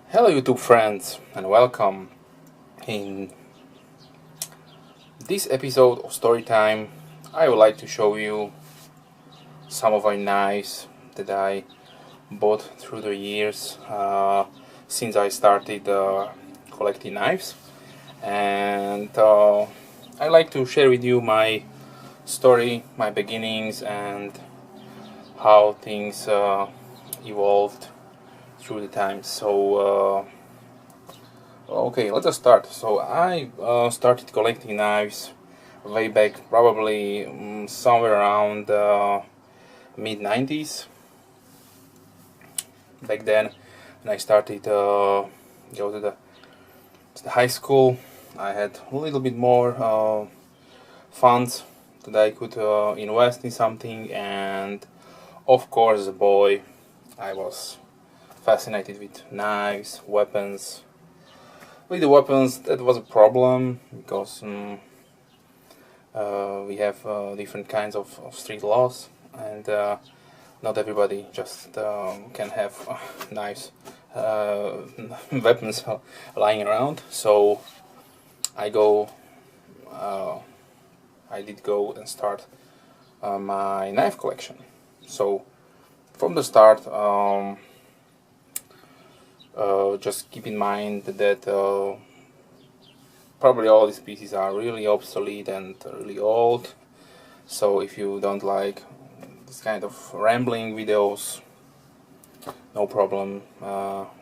Hello YouTube friends and welcome. In this episode of Storytime I would like to show you some of my knives that I bought through the years since I started collecting knives, and I like to share with you my story, my beginnings, and how things evolved through the time. So okay, let us start. So I started collecting knives way back, probably somewhere around mid 90s. Back then, when I started go to the high school, I had a little bit more funds that I could invest in something, and of course, as a boy, I was fascinated with knives, weapons. With the weapons, that was a problem because we have different kinds of street laws, and not everybody just can have knives, weapons lying around. So I did go and start my knife collection. So from the start, just keep in mind that probably all these pieces are really obsolete and really old. So if you don't like this kind of rambling videos, no problem.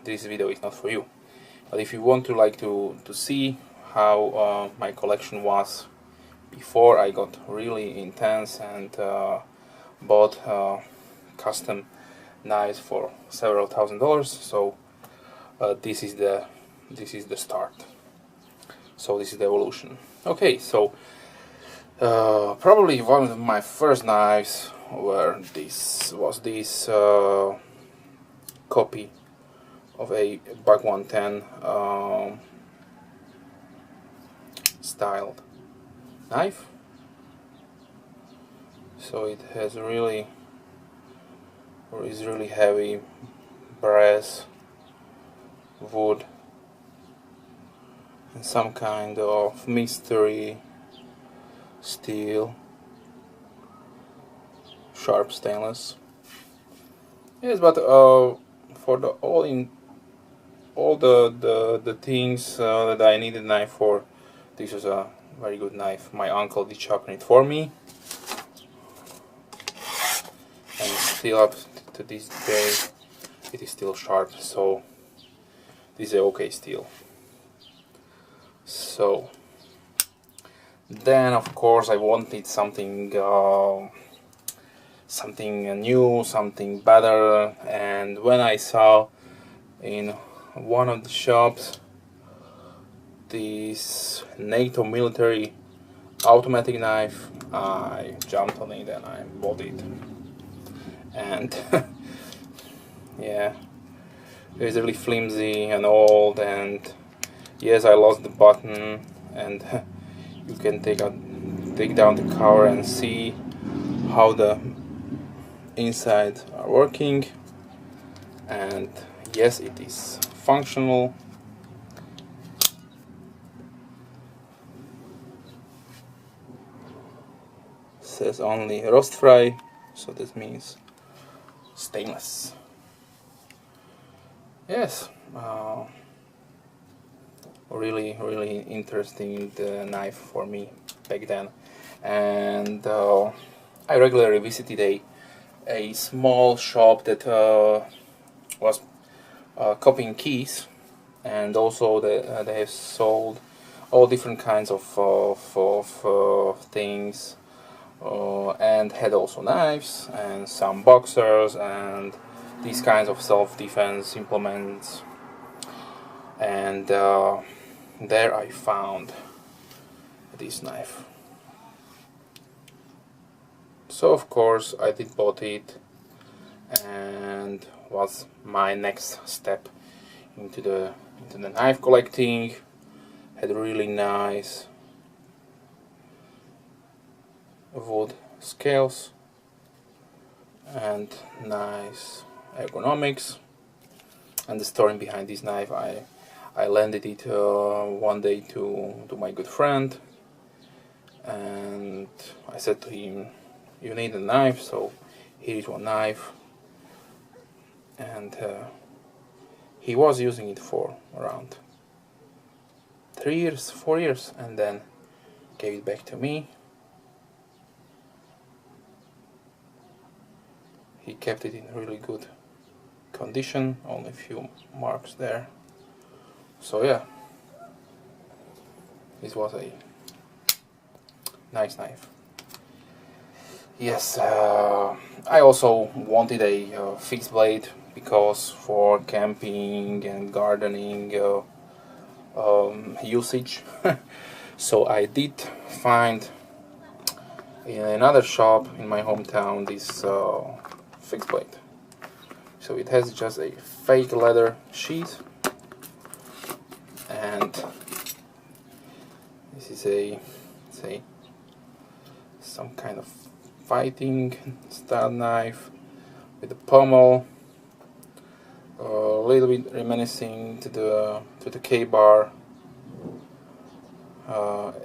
This video is not for you. But if you want to see how my collection was before I got really intense and bought custom knives for several $1,000s, so this is the start. So this is the evolution. Okay, so probably one of my first knives was this copy of a Buck 110 styled knife. So it has is really heavy brass, wood, and some kind of mystery steel, sharp stainless. Yes, but for all the things that I needed a knife for, this was a very good knife. My uncle did sharpen it for me, and still up to this day it is still sharp. So this is a okay steel. So then, of course, I wanted something new, something better. And when I saw in one of the shops this NATO military automatic knife, I jumped on it and I bought it. And yeah, it's really flimsy and old, and yes, I lost the button, and you can take down the cover and see how the inside are working. And yes, it is functional. Says only rust free, so that means stainless. Yes, really interesting knife for me back then. And I regularly visited a small shop that was copying keys, and also they have sold all different kinds of things, and had also knives and some boxers and these kinds of self-defense implements. And there I found this knife. So of course I did bought it, and was my next step into the knife collecting. Had really nice wood scales and nice ergonomics. And the story behind this knife, I lended it one day to my good friend, and I said to him, "You need a knife, so here is one knife." And he was using it for around 3 years, 4 years, and then gave it back to me. He kept it in really good condition, only a few marks there. So yeah, this was a nice knife. Yes, I also wanted a fixed blade, because for camping and gardening usage. So I did find in another shop in my hometown this fixed blade. So it has just a fake leather sheath, and this is a, say, some kind of fighting style knife with a pommel, a little bit reminiscing to the K-bar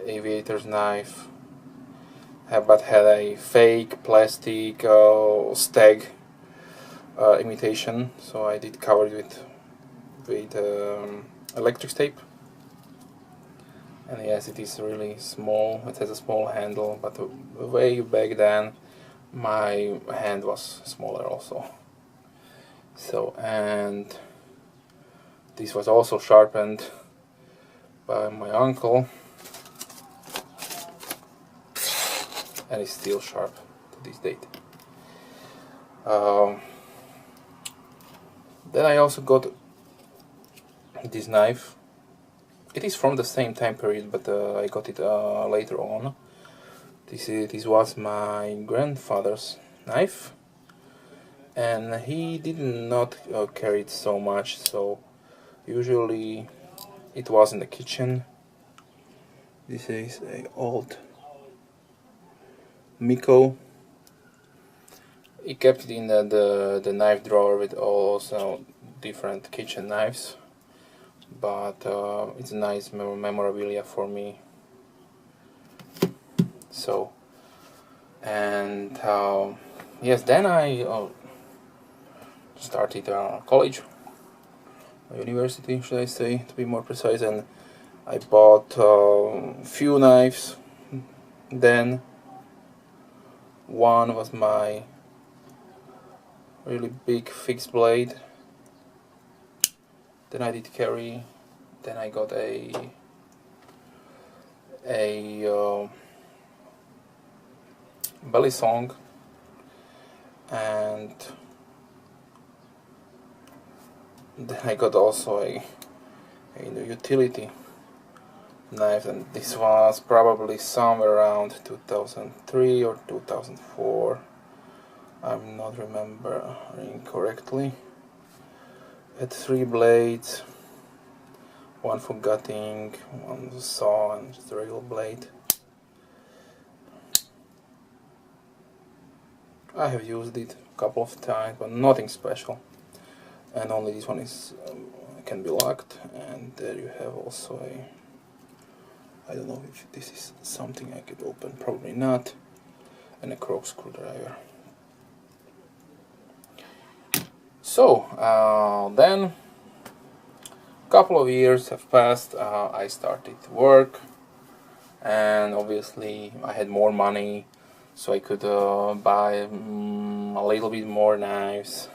Aviator's knife, but had a fake plastic stag imitation. So I did cover it with electric tape. And yes, it is really small. It has a small handle, but way back then my hand was smaller also. So, and this was also sharpened by my uncle, and it's still sharp to this date. Then I also got this knife. It is from the same time period, but I got it later on. This was my grandfather's knife, and he did not carry it so much, so usually it was in the kitchen. This is an old Miko. He kept it in the knife drawer with also different kitchen knives, but it's a nice memorabilia for me. So, and yes, then I started college, university, should I say, to be more precise, and I bought few knives. Then one was my really big fixed blade. Then I did carry. Then I got a belly song, and then I got also a utility knife, and this was probably somewhere around 2003 or 2004. I'm not remembering correctly. Had 3 blades, one for gutting, one for saw, and just a regular blade. I have used it a couple of times, but nothing special. And only this one is can be locked, and there you have also a, I don't know if this is something I could open, probably not, and a cork screwdriver. So then a couple of years have passed. I started work, and obviously I had more money, so I could buy a little bit more knives.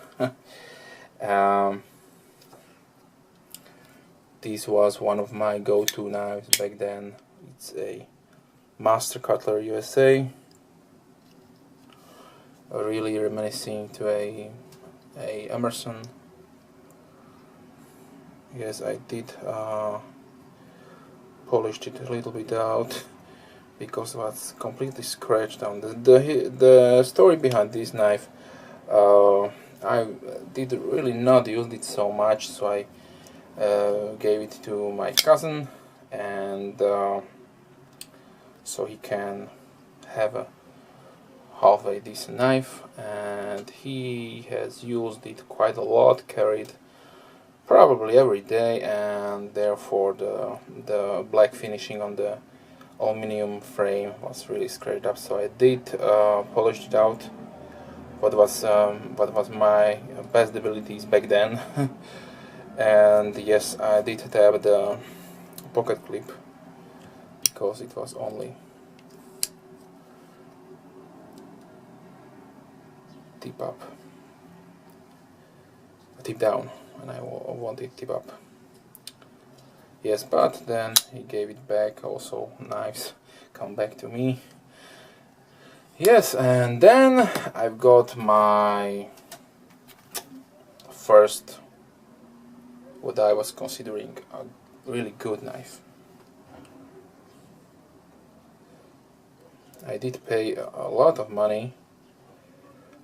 This was one of my go-to knives back then. It's a Master Cutler USA, really reminiscing to a Emerson. Yes, I did polished it a little bit out because it was completely scratched down. The story behind this knife, I did really not use it so much, so I gave it to my cousin, and so he can have a halfway decent knife, and he has used it quite a lot, carried probably every day, and therefore the black finishing on the aluminum frame was really scraped up. So I did polish it out. What was my best abilities back then. And yes, I did have the pocket clip because it was only tip up, tip down, and I wanted tip up. Yes, but then he gave it back. Also, knives come back to me. Yes, and then I've got my first, what I was considering a really good knife. I did pay a lot of money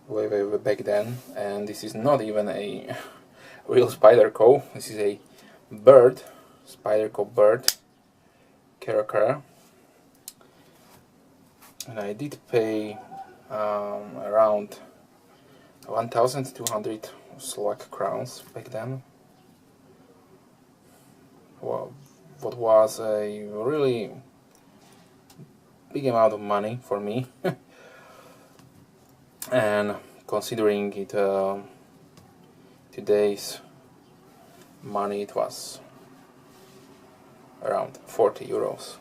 way back then, and this is not even a real Spyderco. This is a bird, Spyderco bird, Kara, and I did pay around 1,200 Slovak crowns back then. Well, what was a really big amount of money for me. And considering it today's money, it was around 40 euros.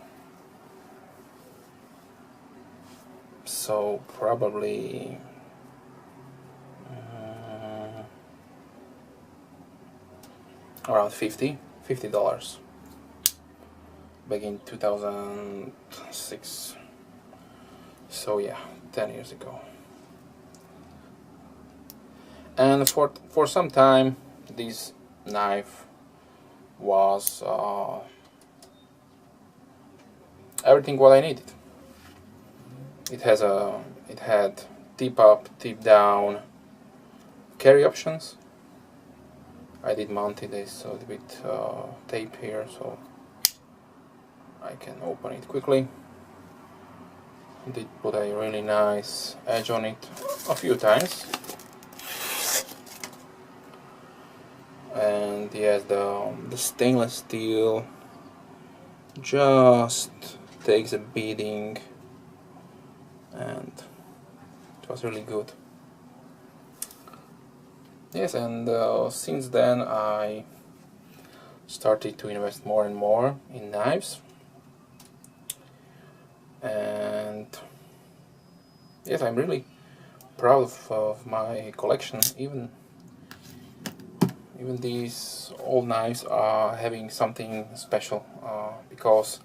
So probably around $50 back in 2006. So yeah, 10 years ago. And for some time this knife was everything what I needed. It had tip up, tip down, carry options. I did mount this with tape here, so I can open it quickly. Did put a really nice edge on it a few times. And yes, the stainless steel just takes a beating, and it was really good. Yes, and since then I started to invest more and more in knives, and yes, I'm really proud of my collection. Even these old knives are having something special, because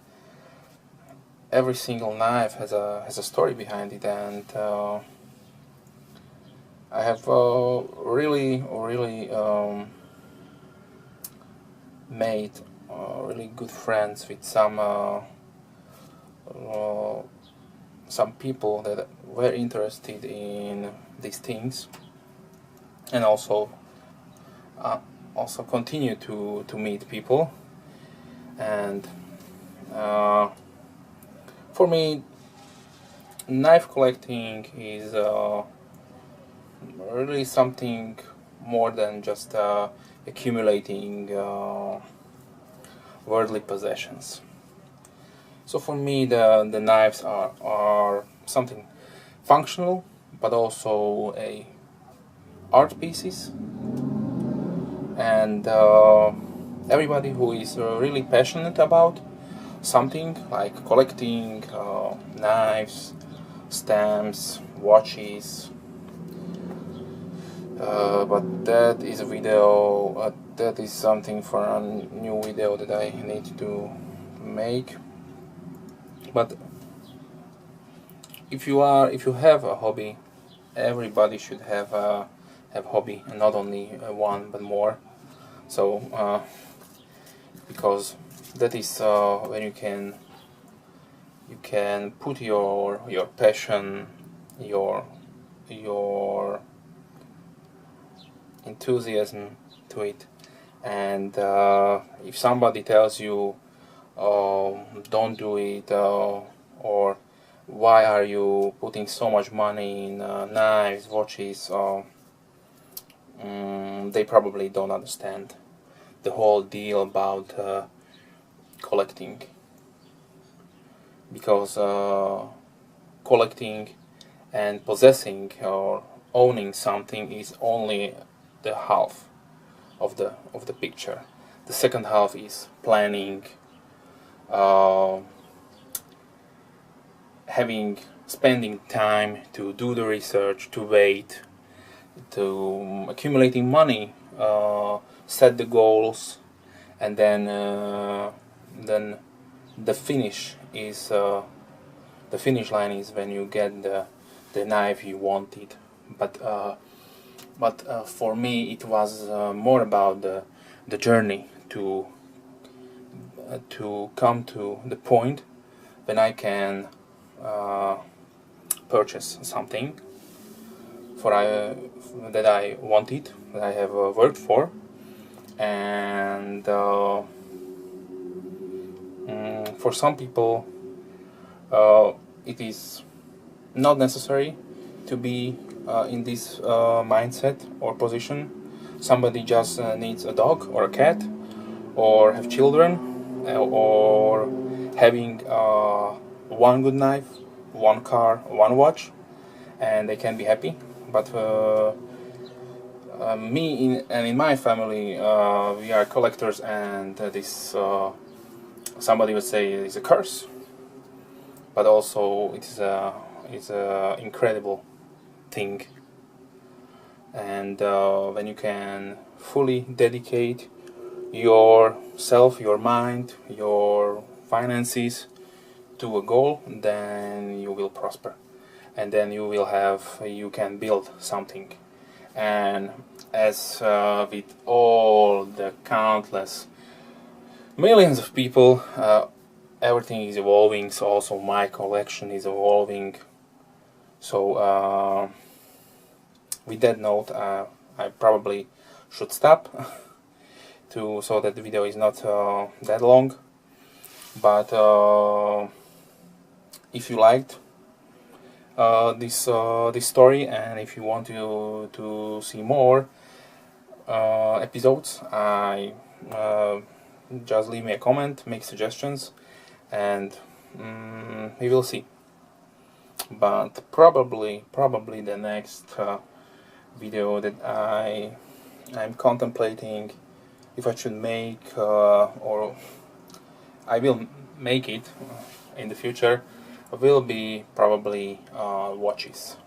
every single knife has a story behind it, and I have really made really good friends with some people that were interested in these things, and also continue to meet people. And for me, knife collecting is really something more than just accumulating worldly possessions. So for me, the knives are something functional, but also a art pieces. And everybody who is really passionate about something like collecting knives, stamps, watches, but that is a video, that is something for a new video that I need to make. But if you have a hobby, everybody should have hobby, and not only one but more. So because that is when you can put your passion, your enthusiasm to it. And if somebody tells you don't do it, or why are you putting so much money in knives, watches, they probably don't understand the whole deal about collecting, because collecting and possessing or owning something is only the half of the picture. The second half is planning, spending time to do the research, to wait, to accumulating money, set the goals, and then the finish is the finish line is when you get the knife you wanted. But for me it was more about the journey to come to the point when I can purchase something that I wanted, that I have worked for, and for some people it is not necessary to be in this mindset or position. Somebody just needs a dog or a cat, or have children, or having one good knife, one car, one watch, and they can be happy. But me and in my family, we are collectors, and this somebody would say is a curse, but also it's a incredible thing. And when you can fully dedicate yourself, your mind, your finances to a goal, then you will prosper, and then you can build something. And as with all the countless millions of people, everything is evolving, so also my collection is evolving. So with that note, I probably should stop so that the video is not that long. But if you liked this story, and if you want to see more episodes, just leave me a comment, make suggestions, and we will see. But probably the next video that I'm contemplating if I should make, or I will make it in the future, will be probably watches,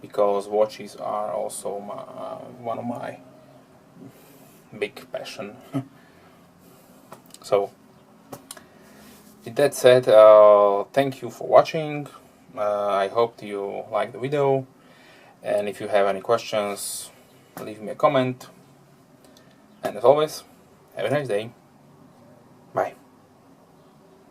because watches are also one of my big passion. So with that said, thank you for watching. I hope you liked the video, and if you have any questions, leave me a comment, and as always, have a nice day.